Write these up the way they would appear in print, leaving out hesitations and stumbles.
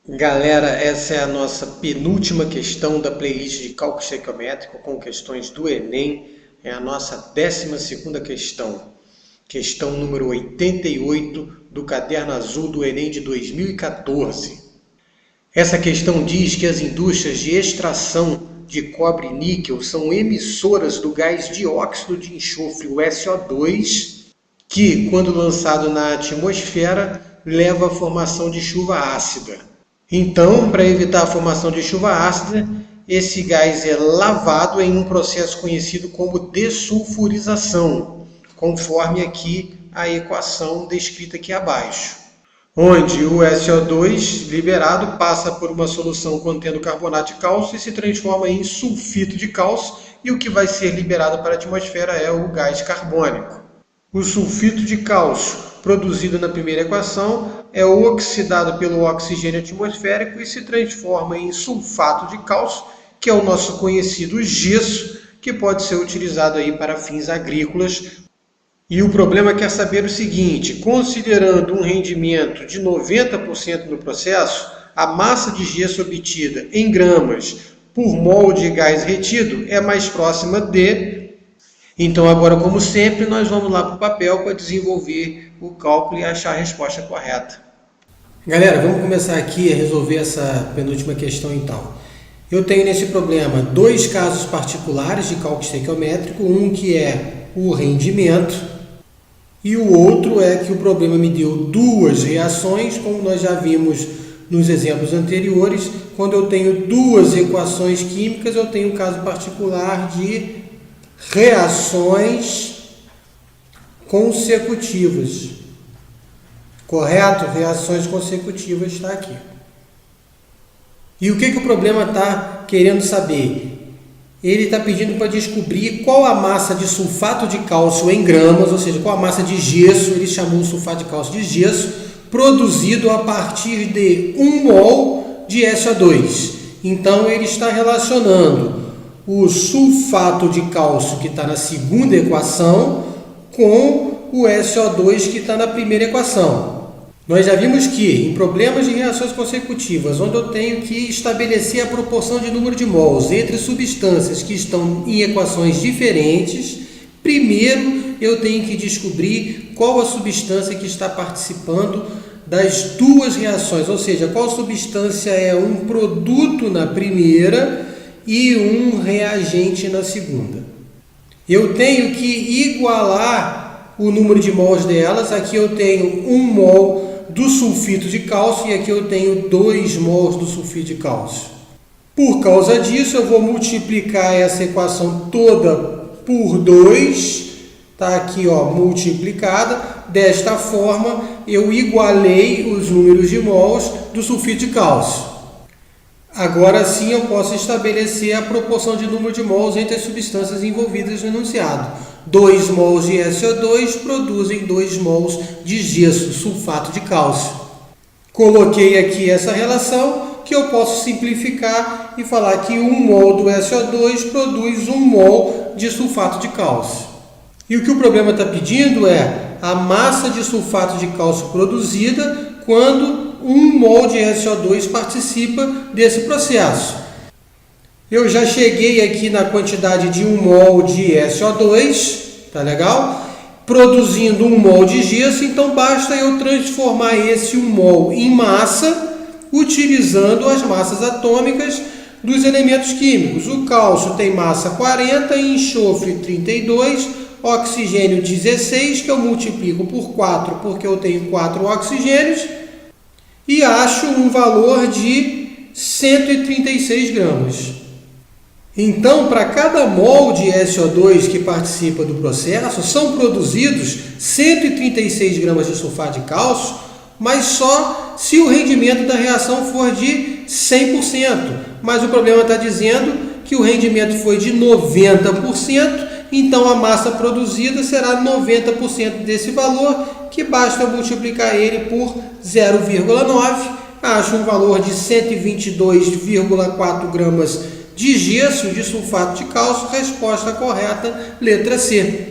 Galera, essa é a nossa penúltima questão da playlist de cálculo estequiométrico com questões do Enem. É a nossa 12ª questão. Questão número 88 do Caderno Azul do Enem de 2014. Essa questão diz que as indústrias de extração de cobre e níquel são emissoras do gás dióxido de enxofre, o SO2, que, quando lançado na atmosfera, leva à formação de chuva ácida. Então, para evitar a formação de chuva ácida, esse gás é lavado em um processo conhecido como dessulfurização, conforme aqui a equação descrita aqui abaixo, onde o SO2 liberado passa por uma solução contendo carbonato de cálcio e se transforma em sulfito de cálcio, e o que vai ser liberado para a atmosfera é o gás carbônico. O sulfito de cálcio, produzido na primeira equação, é oxidado pelo oxigênio atmosférico e se transforma em sulfato de cálcio, que é o nosso conhecido gesso, que pode ser utilizado aí para fins agrícolas. E o problema quer saber o seguinte: considerando um rendimento de 90% no processo, a massa de gesso obtida em gramas por mol de gás retido é mais próxima de... Então agora, como sempre, nós vamos lá para o papel para desenvolver o cálculo e achar a resposta correta. Galera, vamos começar aqui a resolver essa penúltima questão então. Eu tenho nesse problema dois casos particulares de cálculo estequiométrico, um que é o rendimento e o outro é que o problema me deu duas reações, como nós já vimos nos exemplos anteriores. Quando eu tenho duas equações químicas, eu tenho um caso particular de reações consecutivas. Correto? Reações consecutivas está aqui. E o que o problema está querendo saber? Ele está pedindo para descobrir qual a massa de sulfato de cálcio em gramas, ou seja, qual a massa de gesso, ele chamou o sulfato de cálcio de gesso, produzido a partir de 1 mol de SO2. Então ele está relacionando o sulfato de cálcio que está na segunda equação com o SO2 que está na primeira equação. Nós já vimos que em problemas de reações consecutivas, onde eu tenho que estabelecer a proporção de número de mols entre substâncias que estão em equações diferentes, primeiro eu tenho que descobrir qual a substância que está participando das duas reações, ou seja, qual substância é um produto na primeira e um reagente na segunda. Eu tenho que igualar o número de mols delas. Aqui eu tenho 1 mol do sulfito de cálcio e aqui eu tenho 2 mols do sulfito de cálcio. Por causa disso, eu vou multiplicar essa equação toda por 2. Está aqui, ó, multiplicada. Desta forma, eu igualei os números de mols do sulfito de cálcio. Agora sim eu posso estabelecer a proporção de número de mols entre as substâncias envolvidas no enunciado. 2 mols de SO2 produzem 2 mols de gesso, sulfato de cálcio. Coloquei aqui essa relação que eu posso simplificar e falar que 1 mol do SO2 produz 1 mol de sulfato de cálcio. E o que o problema está pedindo é a massa de sulfato de cálcio produzida quando 1 mol de SO2 participa desse processo. Eu já cheguei aqui na quantidade de 1 mol de SO2, tá legal? Produzindo 1 mol de gesso, então basta eu transformar esse 1 mol em massa, utilizando as massas atômicas dos elementos químicos. O cálcio tem massa 40, enxofre 32, oxigênio 16, que eu multiplico por 4 porque eu tenho 4 oxigênios, e acho um valor de 136 gramas. Então, para cada mol de SO2 que participa do processo, são produzidos 136 gramas de sulfato de cálcio, mas só se o rendimento da reação for de 100%. Mas o problema está dizendo que o rendimento foi de 90%, então a massa produzida será 90% desse valor, que basta eu multiplicar ele por 0,9, acho um valor de 122,4 gramas de gesso de sulfato de cálcio. Resposta correta, letra C.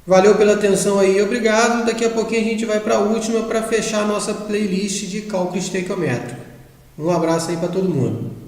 Valeu pela atenção aí, obrigado. Daqui a pouquinho a gente vai para a última para fechar a nossa playlist de cálculo estequiométrico. Um abraço aí para todo mundo.